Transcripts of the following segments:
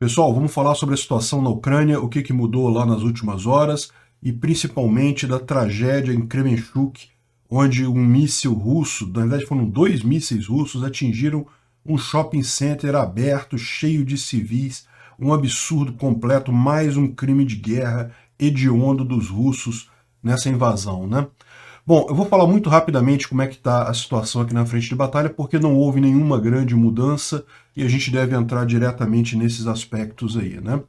Pessoal, vamos falar sobre a situação na Ucrânia, o que mudou lá nas últimas horas e principalmente da tragédia em Kremenchuk, onde um míssil russo, na verdade foram dois mísseis russos, atingiram um shopping center aberto, cheio de civis, um absurdo completo, mais um crime de guerra hediondo dos russos nessa invasão, né? Bom, eu vou falar muito rapidamente como é que está a situação aqui na frente de batalha, porque não houve nenhuma grande mudança e a gente deve entrar diretamente nesses aspectos aí, né?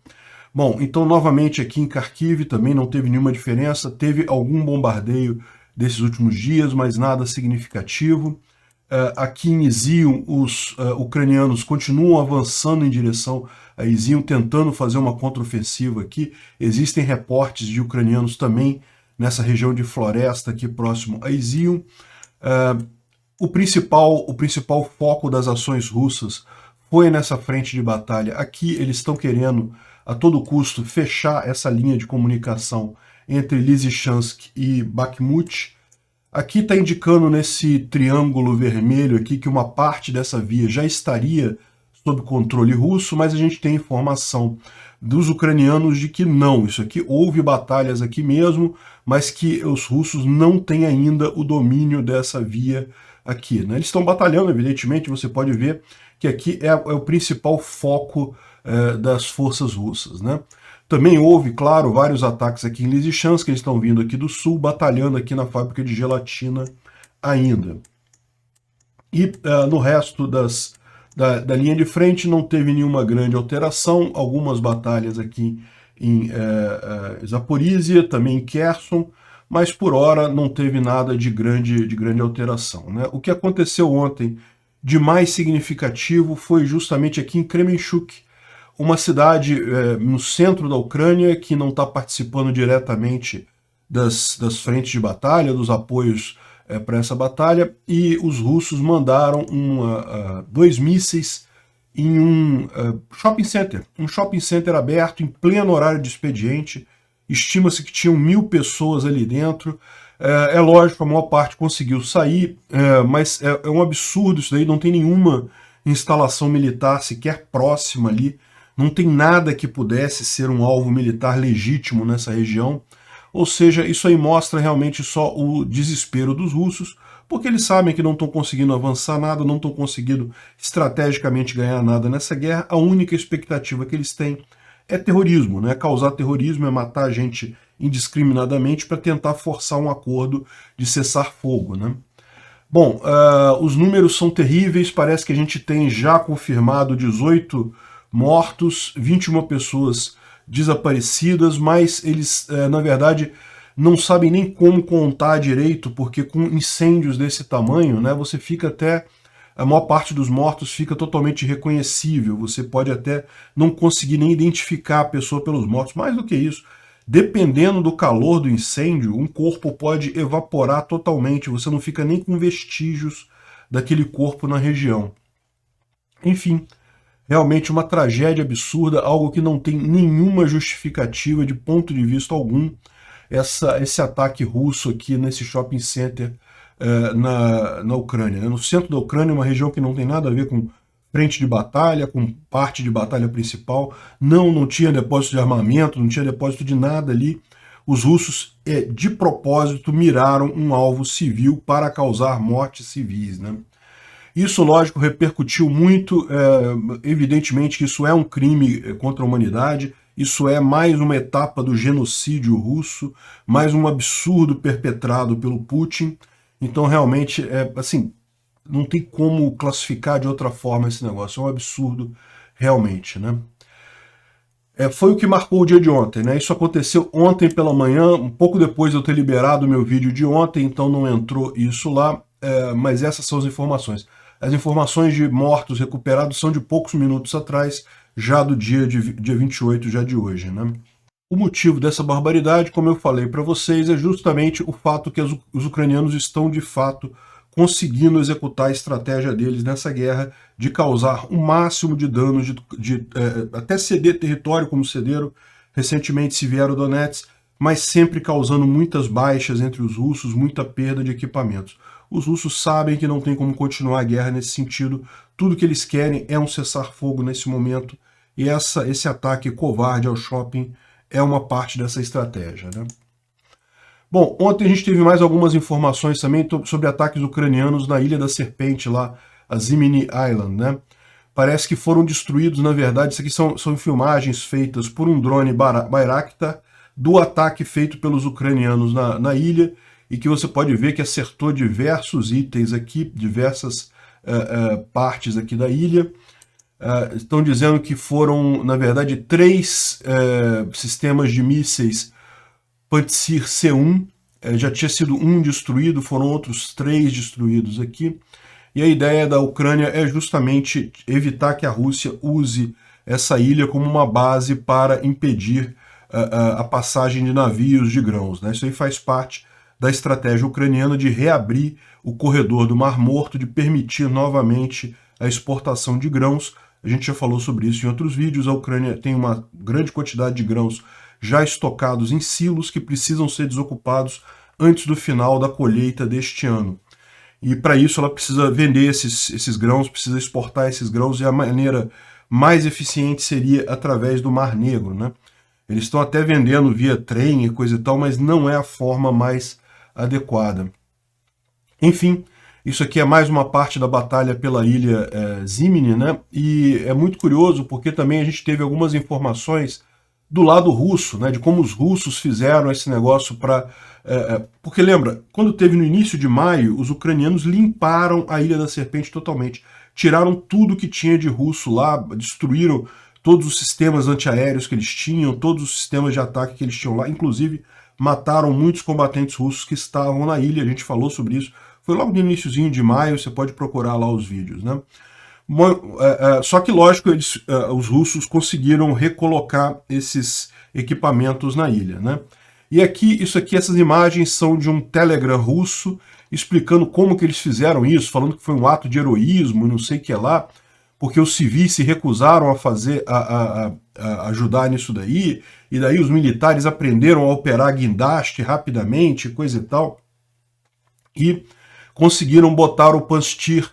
Bom, então novamente aqui em Kharkiv também não teve nenhuma diferença, teve algum bombardeio desses últimos dias, mas nada significativo. Aqui em Izium, os ucranianos continuam avançando em direção a Izium, tentando fazer uma contraofensiva aqui. Existem reportes de ucranianos também nessa região de floresta aqui próximo a Izium. O principal foco das ações russas foi nessa frente de batalha. Aqui eles estão querendo, a todo custo, fechar essa linha de comunicação entre Lysychansk e Bakhmut. Aqui está indicando nesse triângulo vermelho aqui que uma parte dessa via já estaria sob controle russo, mas a gente tem informação dos ucranianos de que não, isso aqui houve batalhas aqui mesmo, mas que os russos não têm ainda o domínio dessa via aqui, né? Eles estão batalhando, evidentemente, você pode ver que aqui é o principal foco das forças russas, né? Também houve, claro, vários ataques aqui em Lysychansk, que eles estão vindo aqui do sul, batalhando aqui na fábrica de gelatina ainda. E no resto da linha de frente não teve nenhuma grande alteração, algumas batalhas aqui em Zaporizhia, também em Kherson, mas por hora não teve nada de grande alteração, né? O que aconteceu ontem de mais significativo foi justamente aqui em Kremenchuk, uma cidade no centro da Ucrânia que não está participando diretamente das frentes de batalha, dos apoios para essa batalha, e os russos mandaram dois mísseis em um shopping center aberto em pleno horário de expediente. Estima-se que tinham 1000 pessoas ali dentro. É lógico, a maior parte conseguiu sair, mas é um absurdo isso daí, não tem nenhuma instalação militar sequer próxima ali, não tem nada que pudesse ser um alvo militar legítimo nessa região. Ou seja, isso aí mostra realmente só o desespero dos russos, porque eles sabem que não estão conseguindo avançar nada, não estão conseguindo estrategicamente ganhar nada nessa guerra. A única expectativa que eles têm é terrorismo, né? Causar terrorismo, é matar gente indiscriminadamente para tentar forçar um acordo de cessar-fogo, né? Bom, os números são terríveis, parece que a gente tem já confirmado 18 mortos, 21 pessoas desaparecidas, mas eles, na verdade, não sabem nem como contar direito, porque com incêndios desse tamanho, né, você fica até... A maior parte dos mortos fica totalmente irreconhecível, você pode até não conseguir nem identificar a pessoa pelos mortos. Mais do que isso, dependendo do calor do incêndio, um corpo pode evaporar totalmente, você não fica nem com vestígios daquele corpo na região. Enfim, realmente uma tragédia absurda, algo que não tem nenhuma justificativa de ponto de vista algum, esse ataque russo aqui nesse shopping center na Ucrânia. No centro da Ucrânia, uma região que não tem nada a ver com frente de batalha, com parte de batalha principal, não tinha depósito de armamento, não tinha depósito de nada ali. Os russos, de propósito, miraram um alvo civil para causar mortes civis, né? Isso, lógico, repercutiu muito, evidentemente que isso é um crime contra a humanidade, isso é mais uma etapa do genocídio russo, mais um absurdo perpetrado pelo Putin. Então, realmente, assim, não tem como classificar de outra forma esse negócio, é um absurdo realmente, né? Foi o que marcou o dia de ontem, né? Isso aconteceu ontem pela manhã, um pouco depois de eu ter liberado o meu vídeo de ontem, então não entrou isso lá, mas essas são as informações. As informações de mortos recuperados são de poucos minutos atrás, já do dia 28, já de hoje, né? O motivo dessa barbaridade, como eu falei para vocês, é justamente o fato que os ucranianos estão, de fato, conseguindo executar a estratégia deles nessa guerra de causar o máximo de danos, até ceder território, como cederam recentemente Severodonetsk, mas sempre causando muitas baixas entre os russos, muita perda de equipamentos. Os russos sabem que não tem como continuar a guerra nesse sentido, tudo que eles querem é um cessar-fogo nesse momento, e esse ataque covarde ao shopping é uma parte dessa estratégia, né? Bom, ontem a gente teve mais algumas informações também sobre ataques ucranianos na Ilha da Serpente, lá, a Zimny Island, né? Parece que foram destruídos, na verdade, isso aqui são filmagens feitas por um drone Bayraktar do ataque feito pelos ucranianos na ilha, e que você pode ver que acertou diversos itens aqui, diversas partes aqui da ilha. Estão dizendo que foram, na verdade, 3 sistemas de mísseis Pantsir C1, já tinha sido um destruído, foram outros 3 destruídos aqui. E a ideia da Ucrânia é justamente evitar que a Rússia use essa ilha como uma base para impedir a passagem de navios de grãos, né? Isso aí faz parte da estratégia ucraniana de reabrir o corredor do Mar Morto, de permitir novamente a exportação de grãos. A gente já falou sobre isso em outros vídeos. A Ucrânia tem uma grande quantidade de grãos já estocados em silos que precisam ser desocupados antes do final da colheita deste ano. E para isso ela precisa vender esses grãos, precisa exportar esses grãos, e a maneira mais eficiente seria através do Mar Negro, né? Eles estão até vendendo via trem e coisa e tal, mas não é a forma mais adequada. Enfim, isso aqui é mais uma parte da batalha pela ilha Zimny, né? E é muito curioso porque também a gente teve algumas informações do lado russo, né, de como os russos fizeram esse negócio para... porque lembra, quando teve no início de maio, os ucranianos limparam a Ilha da Serpente totalmente. Tiraram tudo que tinha de russo lá, destruíram todos os sistemas antiaéreos que eles tinham, todos os sistemas de ataque que eles tinham lá, inclusive mataram muitos combatentes russos que estavam na ilha, a gente falou sobre isso. Foi logo no iniciozinho de maio, você pode procurar lá os vídeos, né? Só que, lógico, os russos conseguiram recolocar esses equipamentos na ilha, né? E aqui, essas imagens são de um Telegram russo, explicando como que eles fizeram isso, falando que foi um ato de heroísmo e não sei o que lá, porque os civis se recusaram a ajudar nisso daí, e daí os militares aprenderam a operar guindaste rapidamente, coisa e tal, e conseguiram botar o Pantsir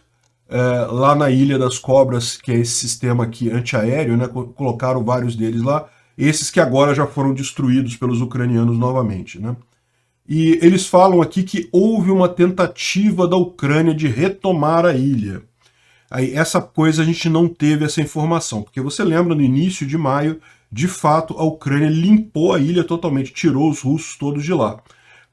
lá na Ilha das Cobras, que é esse sistema aqui antiaéreo, né? Colocaram vários deles lá, esses que agora já foram destruídos pelos ucranianos novamente, né? E eles falam aqui que houve uma tentativa da Ucrânia de retomar a ilha. Aí, essa coisa a gente não teve essa informação, porque você lembra, no início de maio, de fato, a Ucrânia limpou a ilha totalmente, tirou os russos todos de lá.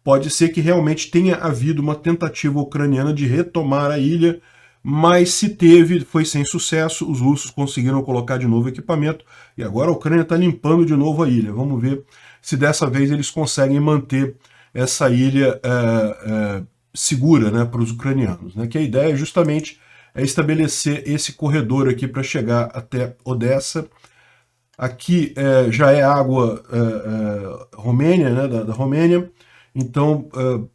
Pode ser que realmente tenha havido uma tentativa ucraniana de retomar a ilha, mas se teve, foi sem sucesso, os russos conseguiram colocar de novo equipamento, e agora a Ucrânia está limpando de novo a ilha. Vamos ver se dessa vez eles conseguem manter essa ilha segura, né, para os ucranianos, né? Que a ideia justamente é estabelecer esse corredor aqui para chegar até Odessa. Aqui já é água romênia, né, da Romênia. Então,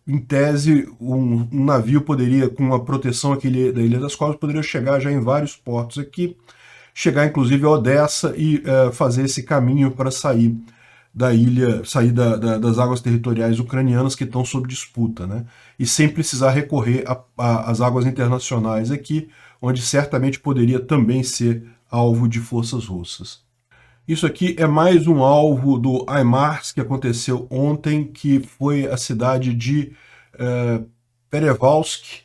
em tese, um navio poderia, com a proteção aqui da Ilha das Cobras, poderia chegar já em vários portos aqui, chegar inclusive a Odessa e fazer esse caminho para sair da ilha, sair das águas territoriais ucranianas que estão sob disputa, né? E sem precisar recorrer às águas internacionais aqui, onde certamente poderia também ser alvo de forças russas. Isso aqui é mais um alvo do HIMARS que aconteceu ontem, que foi a cidade de Perevalsk.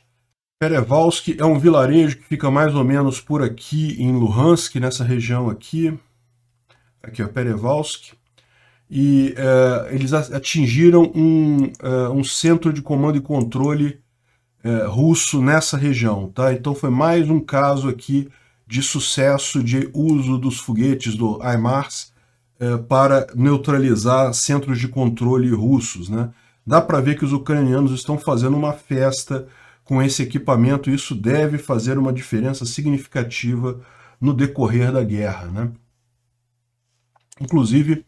Perevalsk é um vilarejo que fica mais ou menos por aqui em Luhansk, nessa região aqui. Aqui é Perevalsk. E eles atingiram um centro de comando e controle russo nessa região, tá? Então foi mais um caso aqui de sucesso de uso dos foguetes do HIMARS para neutralizar centros de controle russos, né? Dá para ver que os ucranianos estão fazendo uma festa com esse equipamento, e isso deve fazer uma diferença significativa no decorrer da guerra, né? Inclusive,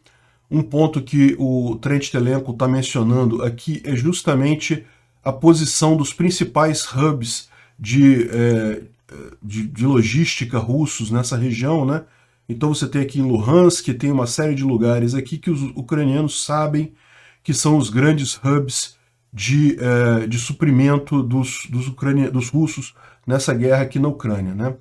um ponto que o Trent Telenko está mencionando aqui é justamente a posição dos principais hubs de logística russos nessa região, né? Então você tem aqui em Luhansk, tem uma série de lugares aqui que os ucranianos sabem que são os grandes hubs de suprimento dos russos nessa guerra aqui na Ucrânia, né?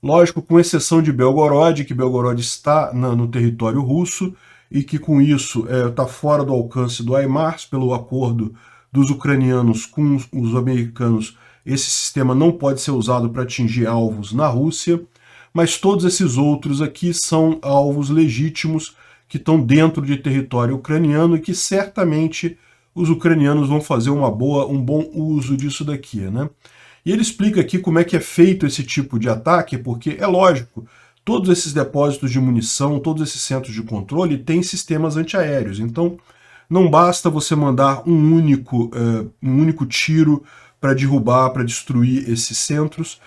lógico, com exceção de Belgorod, que Belgorod está no território russo, e que com isso está fora do alcance do HIMARS, pelo acordo dos ucranianos com os americanos. Esse sistema não pode ser usado para atingir alvos na Rússia, mas todos esses outros aqui são alvos legítimos que estão dentro de território ucraniano e que certamente os ucranianos vão fazer um bom uso disso daqui, né? E ele explica aqui como é que é feito esse tipo de ataque, porque é lógico, todos esses depósitos de munição, todos esses centros de controle têm sistemas antiaéreos, então não basta você mandar um único tiro para derrubar, para destruir esses centros,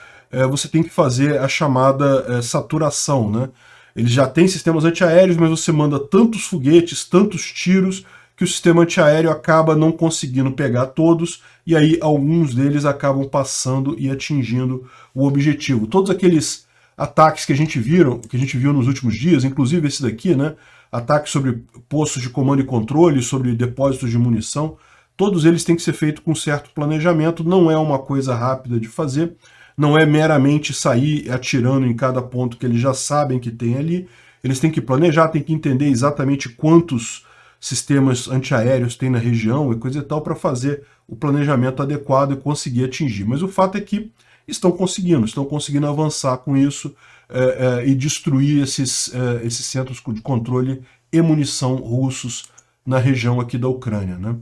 você tem que fazer a chamada saturação, né? Eles já têm sistemas antiaéreos, mas você manda tantos foguetes, tantos tiros, que o sistema antiaéreo acaba não conseguindo pegar todos, e aí alguns deles acabam passando e atingindo o objetivo. Todos aqueles ataques que a gente viu nos últimos dias, inclusive esse daqui, né? Ataques sobre postos de comando e controle, sobre depósitos de munição, todos eles têm que ser feitos com certo planejamento, não é uma coisa rápida de fazer, não é meramente sair atirando em cada ponto que eles já sabem que tem ali, eles têm que planejar, têm que entender exatamente quantos sistemas antiaéreos tem na região e coisa e tal para fazer o planejamento adequado e conseguir atingir. Mas o fato é que estão conseguindo avançar com isso e destruir esses centros de controle e munição russos na região aqui da Ucrânia, né?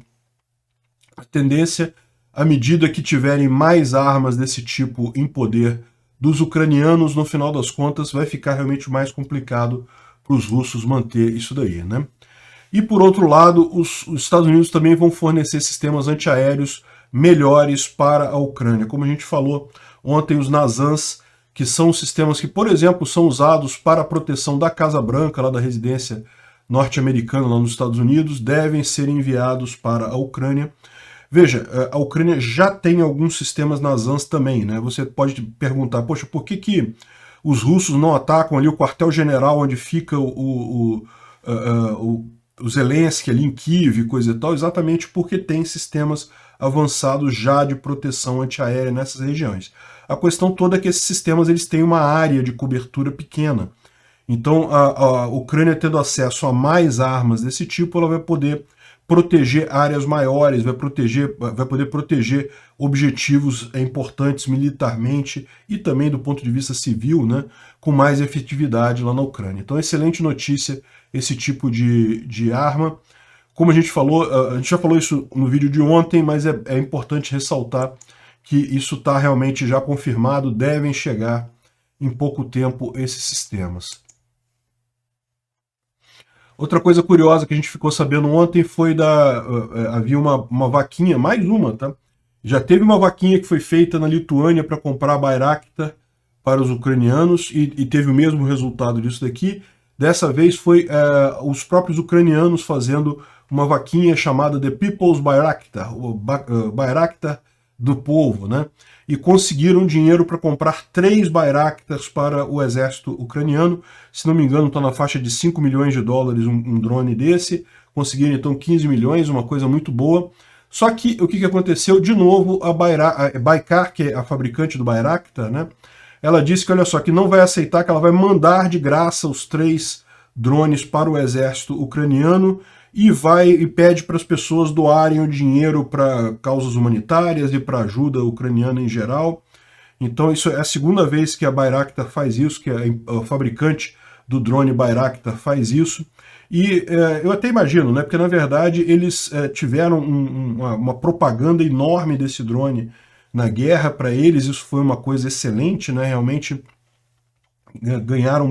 A tendência, à medida que tiverem mais armas desse tipo em poder dos ucranianos, no final das contas vai ficar realmente mais complicado para os russos manter isso daí, né? E por outro lado, os Estados Unidos também vão fornecer sistemas antiaéreos melhores para a Ucrânia. Como a gente falou ontem, os NASAMS, que são sistemas que, por exemplo, são usados para a proteção da Casa Branca, lá da residência norte-americana, lá nos Estados Unidos, devem ser enviados para a Ucrânia. Veja, a Ucrânia já tem alguns sistemas NASAMS também, né? Você pode perguntar, poxa, por que os russos não atacam ali o quartel-general onde fica o Zelensky ali em Kiev e coisa e tal? Exatamente porque tem sistemas avançados já de proteção antiaérea nessas regiões. A questão toda é que esses sistemas eles têm uma área de cobertura pequena. Então a Ucrânia tendo acesso a mais armas desse tipo, ela vai poder proteger áreas maiores, vai poder proteger objetivos importantes militarmente e também do ponto de vista civil, né, com mais efetividade lá na Ucrânia. Então, excelente notícia esse tipo de arma. Como a gente já falou isso no vídeo de ontem, mas é importante ressaltar que isso está realmente já confirmado, devem chegar em pouco tempo esses sistemas. Outra coisa curiosa que a gente ficou sabendo ontem foi havia uma vaquinha, mais uma, tá? Já teve uma vaquinha que foi feita na Lituânia para comprar Bayraktar para os ucranianos e teve o mesmo resultado disso daqui. Dessa vez foi os próprios ucranianos fazendo uma vaquinha chamada The People's Bayraktar, o Bayraktar do povo, né? E conseguiram dinheiro para comprar 3 Bayraktars para o exército ucraniano. Se não me engano, está na faixa de 5 milhões de dólares um drone desse. Conseguiram então 15 milhões, uma coisa muito boa. Só que o que aconteceu? De novo, a Baykar, que é a fabricante do Bayraktar, né? Ela disse que, olha só, que não vai aceitar, que ela vai mandar de graça os 3 drones para o exército ucraniano e pede para as pessoas doarem o dinheiro para causas humanitárias e para ajuda ucraniana em geral. Então isso é a segunda vez que a Bayraktar faz isso, que a fabricante do drone Bayraktar faz isso. E eu até imagino, né, porque na verdade eles tiveram uma propaganda enorme desse drone na guerra para eles, isso foi uma coisa excelente, né, realmente ganharam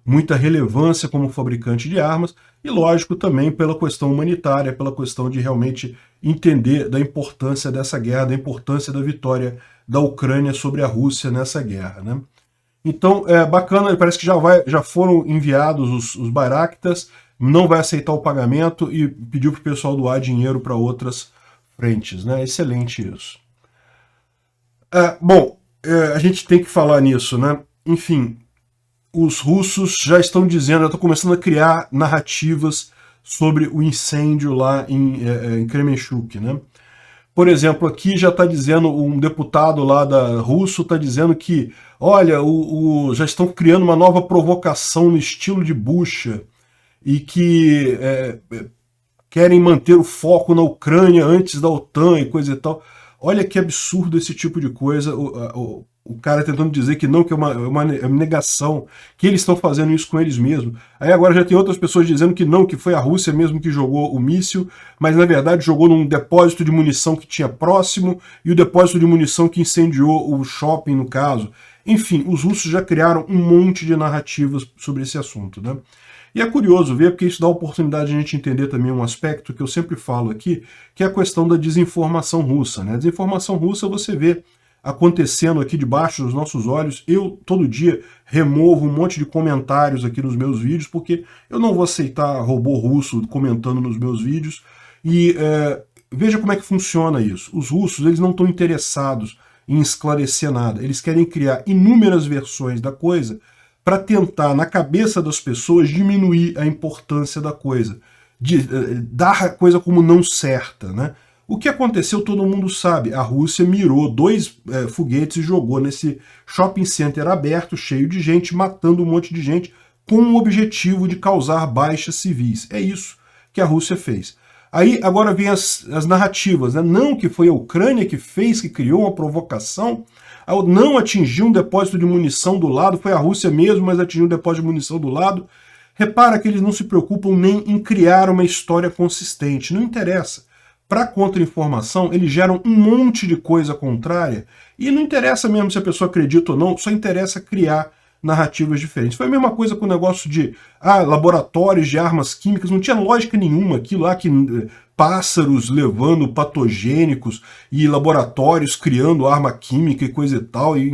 muita relevância como fabricante de armas, e lógico também pela questão humanitária, pela questão de realmente entender da importância dessa guerra, da importância da vitória da Ucrânia sobre a Rússia nessa guerra, né? Então é bacana, parece que já foram enviados os Bayraktars, não vai aceitar o pagamento e pediu para o pessoal doar dinheiro para outras frentes, né? Excelente isso. Bom, a gente tem que falar nisso, né? Enfim, os russos já estão dizendo, já estão começando a criar narrativas sobre o incêndio lá em Kremenchuk, né? Por exemplo, aqui já está dizendo, um deputado lá da russo está dizendo que, olha, já estão criando uma nova provocação no estilo de Bush e que querem manter o foco na Ucrânia antes da OTAN e coisa e tal. Olha que absurdo esse tipo de coisa. O cara tentando dizer que não, que é uma negação, que eles estão fazendo isso com eles mesmos. Aí agora já tem outras pessoas dizendo que não, que foi a Rússia mesmo que jogou o míssil, mas na verdade jogou num depósito de munição que tinha próximo, e o depósito de munição que incendiou o shopping, no caso. Enfim, os russos já criaram um monte de narrativas sobre esse assunto, né? E é curioso ver, porque isso dá a oportunidade de a gente entender também um aspecto que eu sempre falo aqui, que é a questão da desinformação russa, né? A desinformação russa você vê acontecendo aqui debaixo dos nossos olhos. Eu, todo dia, removo um monte de comentários aqui nos meus vídeos, porque eu não vou aceitar robô russo comentando nos meus vídeos. E veja como é que funciona isso. Os russos, eles não estão interessados em esclarecer nada. Eles querem criar inúmeras versões da coisa para tentar, na cabeça das pessoas, diminuir a importância da coisa, dar a coisa como não certa, né? O que aconteceu todo mundo sabe. A Rússia mirou 2 foguetes e jogou nesse shopping center aberto, cheio de gente, matando um monte de gente, com o objetivo de causar baixas civis. É isso que a Rússia fez. Aí agora vem as narrativas, né? Não que foi a Ucrânia que fez, que criou uma provocação, não atingiu um depósito de munição do lado, foi a Rússia mesmo, mas atingiu um depósito de munição do lado. Repara que eles não se preocupam nem em criar uma história consistente, não interessa. Para contra-informação, eles geram um monte de coisa contrária, e não interessa mesmo se a pessoa acredita ou não, só interessa criar narrativas diferentes. Foi a mesma coisa com o negócio de laboratórios de armas químicas, não tinha lógica nenhuma aquilo lá, que pássaros levando patogênicos e laboratórios criando arma química e coisa e tal, e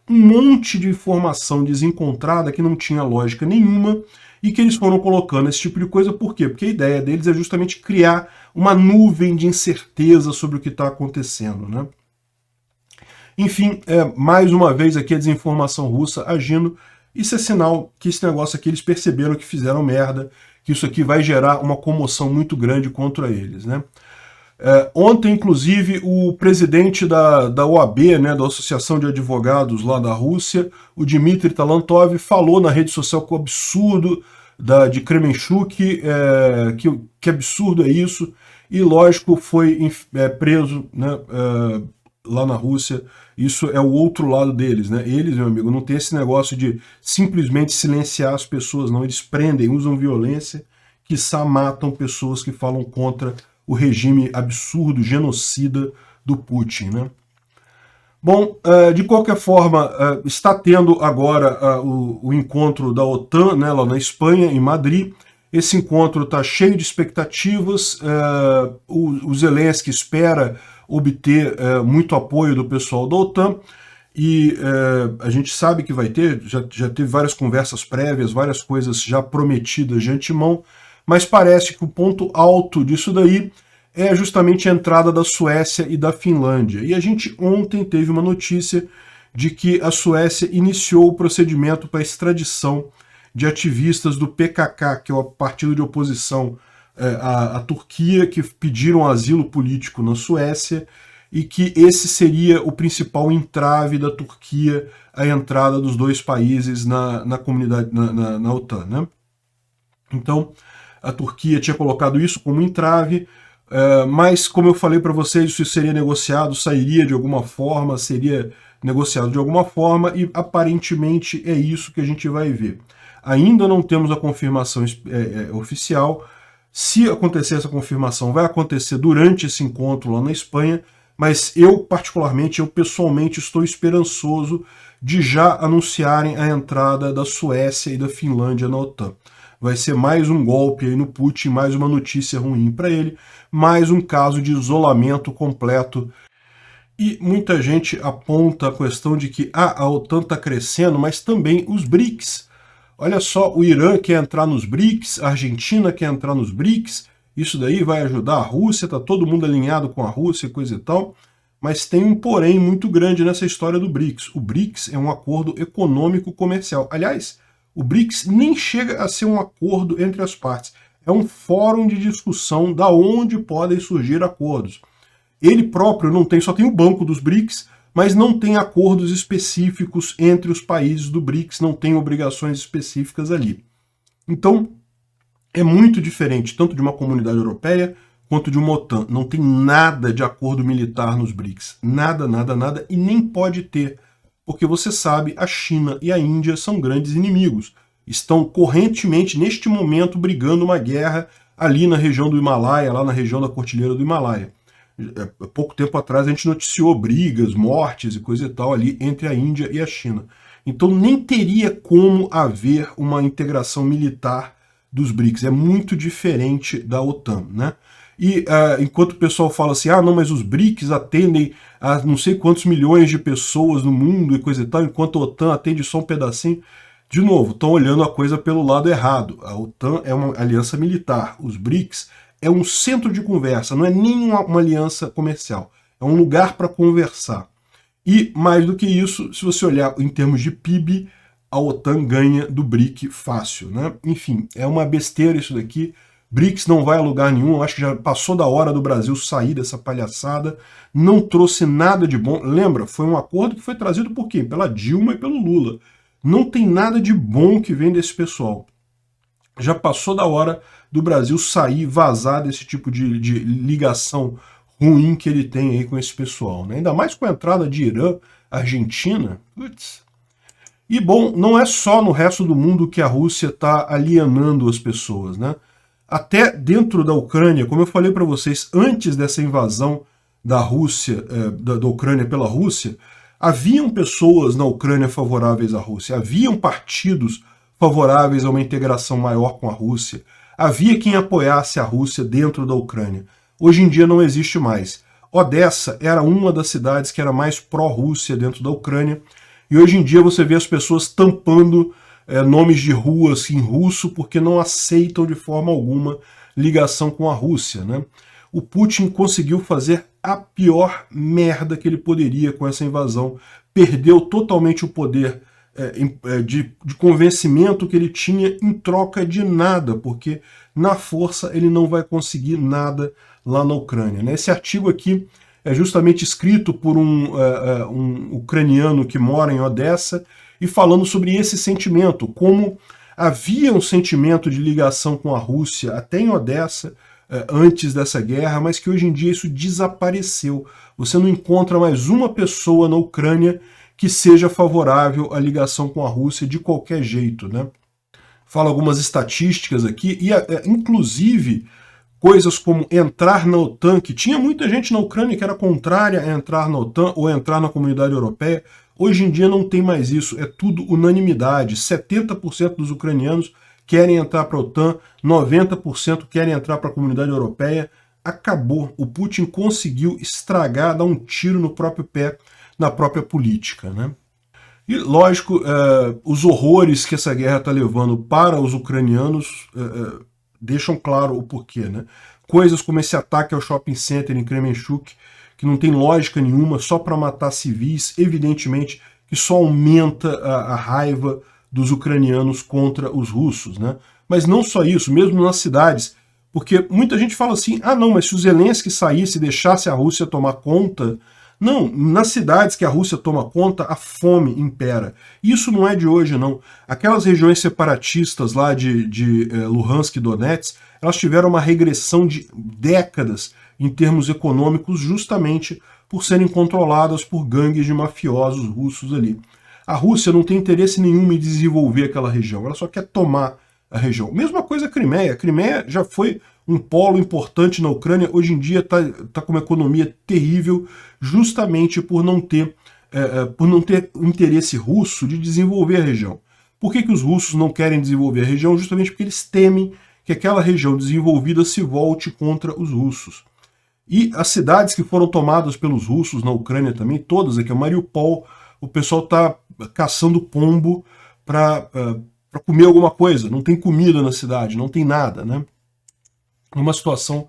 um monte de informação desencontrada que não tinha lógica nenhuma, e que eles foram colocando esse tipo de coisa. Por quê? Porque a ideia deles é justamente criar uma nuvem de incerteza sobre o que está acontecendo, né? Enfim, mais uma vez aqui a desinformação russa agindo. Isso é sinal que esse negócio aqui eles perceberam que fizeram merda, que isso aqui vai gerar uma comoção muito grande contra eles, né? Ontem, inclusive, o presidente da OAB, né, da Associação de Advogados lá da Rússia, o Dmitry Talantov, falou na rede social que o absurdo de Kremenchuk, que absurdo é isso, e lógico foi preso, né, lá na Rússia. Isso é o outro lado deles, né? Eles, meu amigo, não tem esse negócio de simplesmente silenciar as pessoas, não. Eles prendem, usam violência, quiçá matam pessoas que falam contra o regime absurdo, genocida do Putin, né? Bom, de qualquer forma, está tendo agora o encontro da OTAN, né, lá na Espanha, em Madrid. Esse encontro está cheio de expectativas. O Zelensky espera obter muito apoio do pessoal da OTAN, e a gente sabe que vai ter, já teve várias conversas prévias, várias coisas já prometidas de antemão, mas parece que o ponto alto disso daí é justamente a entrada da Suécia e da Finlândia. E a gente ontem teve uma notícia de que a Suécia iniciou o procedimento para extradição de ativistas do PKK, que é o partido de oposição à Turquia, que pediram asilo político na Suécia, e que esse seria o principal entrave da Turquia à entrada dos dois países na comunidade, na OTAN, né? Então, a Turquia tinha colocado isso como entrave, mas, como eu falei para vocês, isso seria negociado, sairia de alguma forma, seria negociado de alguma forma, e aparentemente é isso que a gente vai ver. Ainda não temos a confirmação oficial. Se acontecer essa confirmação, vai acontecer durante esse encontro lá na Espanha, mas eu, particularmente, eu pessoalmente estou esperançoso de já anunciarem a entrada da Suécia e da Finlândia na OTAN. Vai ser mais um golpe aí no Putin, mais uma notícia ruim para ele, mais um caso de isolamento completo. E muita gente aponta a questão de que a OTAN está crescendo, mas também os BRICS. Olha só, o Irã quer entrar nos BRICS, a Argentina quer entrar nos BRICS, isso daí vai ajudar a Rússia, está todo mundo alinhado com a Rússia, coisa e tal, mas tem um porém muito grande nessa história do BRICS. O BRICS é um acordo econômico comercial. Aliás, o BRICS nem chega a ser um acordo entre as partes, é um fórum de discussão da onde podem surgir acordos. Ele próprio não tem, só tem o Banco dos BRICS, mas não tem acordos específicos entre os países do BRICS, não tem obrigações específicas ali. Então, é muito diferente, tanto de uma comunidade europeia quanto de uma OTAN. Não tem nada de acordo militar nos BRICS. Nada, nada, nada, e nem pode ter. Porque você sabe, a China e a Índia são grandes inimigos. Estão correntemente, neste momento, brigando uma guerra ali na região do Himalaia, lá na região da Cordilheira do Himalaia. Há pouco tempo atrás a gente noticiou brigas, mortes e coisa e tal ali entre a Índia e a China. Então nem teria como haver uma integração militar dos BRICS. É muito diferente da OTAN, né? E enquanto o pessoal fala assim, ah, não, mas os BRICS atendem a não sei quantos milhões de pessoas no mundo e coisa e tal, enquanto a OTAN atende só um pedacinho. De novo, estão olhando a coisa pelo lado errado. A OTAN é uma aliança militar. Os BRICS é um centro de conversa, não é nem uma aliança comercial. É um lugar para conversar. E, mais do que isso, se você olhar em termos de PIB, a OTAN ganha do BRIC fácil, né? Enfim, é uma besteira isso daqui. BRICS não vai a lugar nenhum, eu acho que já passou da hora do Brasil sair dessa palhaçada, não trouxe nada de bom. Lembra, foi um acordo que foi trazido por quem? Pela Dilma e pelo Lula. Não tem nada de bom que vem desse pessoal. Já passou da hora do Brasil sair, vazar desse tipo de ligação ruim que ele tem aí com esse pessoal, né? Ainda mais com a entrada de Irã, Argentina. Putz. E bom, não é só no resto do mundo que a Rússia está alienando as pessoas, né? Até dentro da Ucrânia, como eu falei para vocês, antes dessa invasão da Rússia, da Ucrânia pela Rússia, haviam pessoas na Ucrânia favoráveis à Rússia, haviam partidos favoráveis a uma integração maior com a Rússia, havia quem apoiasse a Rússia dentro da Ucrânia. Hoje em dia não existe mais. Odessa era uma das cidades que era mais pró-Rússia dentro da Ucrânia, e hoje em dia você vê as pessoas tampando nomes de ruas em russo porque não aceitam de forma alguma ligação com a Rússia, né? O Putin conseguiu fazer a pior merda que ele poderia com essa invasão. Perdeu totalmente o poder de convencimento que ele tinha em troca de nada, porque na força ele não vai conseguir nada lá na Ucrânia, né? Esse artigo aqui é justamente escrito por um ucraniano que mora em Odessa e falando sobre esse sentimento, como havia um sentimento de ligação com a Rússia até em Odessa, antes dessa guerra, mas que hoje em dia isso desapareceu. Você não encontra mais uma pessoa na Ucrânia que seja favorável à ligação com a Rússia de qualquer jeito, né? Fala algumas estatísticas aqui, e inclusive coisas como entrar na OTAN, que tinha muita gente na Ucrânia que era contrária a entrar na OTAN ou entrar na comunidade europeia. Hoje em dia não tem mais isso, é tudo unanimidade. 70% dos ucranianos querem entrar para a OTAN, 90% querem entrar para a comunidade europeia. Acabou. O Putin conseguiu estragar, dar um tiro no próprio pé, na própria política, né? E, lógico, os horrores que essa guerra está levando para os ucranianos deixam claro o porquê, né? Coisas como esse ataque ao shopping center em Kremenchuk, que não tem lógica nenhuma, só para matar civis, evidentemente que só aumenta a raiva dos ucranianos contra os russos, né? Mas não só isso, mesmo nas cidades, porque muita gente fala assim, ah não, mas se o Zelensky saísse e deixasse a Rússia tomar conta... Não, nas cidades que a Rússia toma conta, a fome impera. Isso não é de hoje, não. Aquelas regiões separatistas lá de Luhansk e Donetsk, elas tiveram uma regressão de décadas em termos econômicos, justamente por serem controladas por gangues de mafiosos russos ali. A Rússia não tem interesse nenhum em desenvolver aquela região, ela só quer tomar a região. Mesma coisa a Crimeia. A Crimeia já foi um polo importante na Ucrânia, hoje em dia está com uma economia terrível, justamente por não ter interesse russo de desenvolver a região. Por que os russos não querem desenvolver a região? Justamente porque eles temem que aquela região desenvolvida se volte contra os russos. E as cidades que foram tomadas pelos russos na Ucrânia também, todas aqui, Mariupol, o pessoal está caçando pombo para comer alguma coisa, não tem comida na cidade, não tem nada, né? Uma situação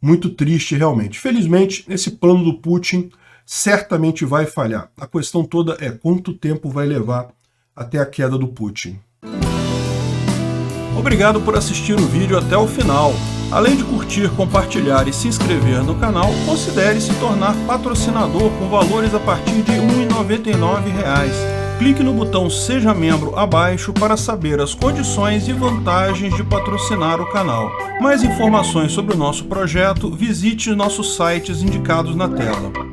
muito triste realmente. Felizmente, esse plano do Putin certamente vai falhar. A questão toda é quanto tempo vai levar até a queda do Putin. Obrigado por assistir o vídeo até o final. Além de curtir, compartilhar e se inscrever no canal, considere se tornar patrocinador com valores a partir de R$ 1,99. Clique no botão Seja Membro abaixo para saber as condições e vantagens de patrocinar o canal. Mais informações sobre o nosso projeto, visite nossos sites indicados na tela.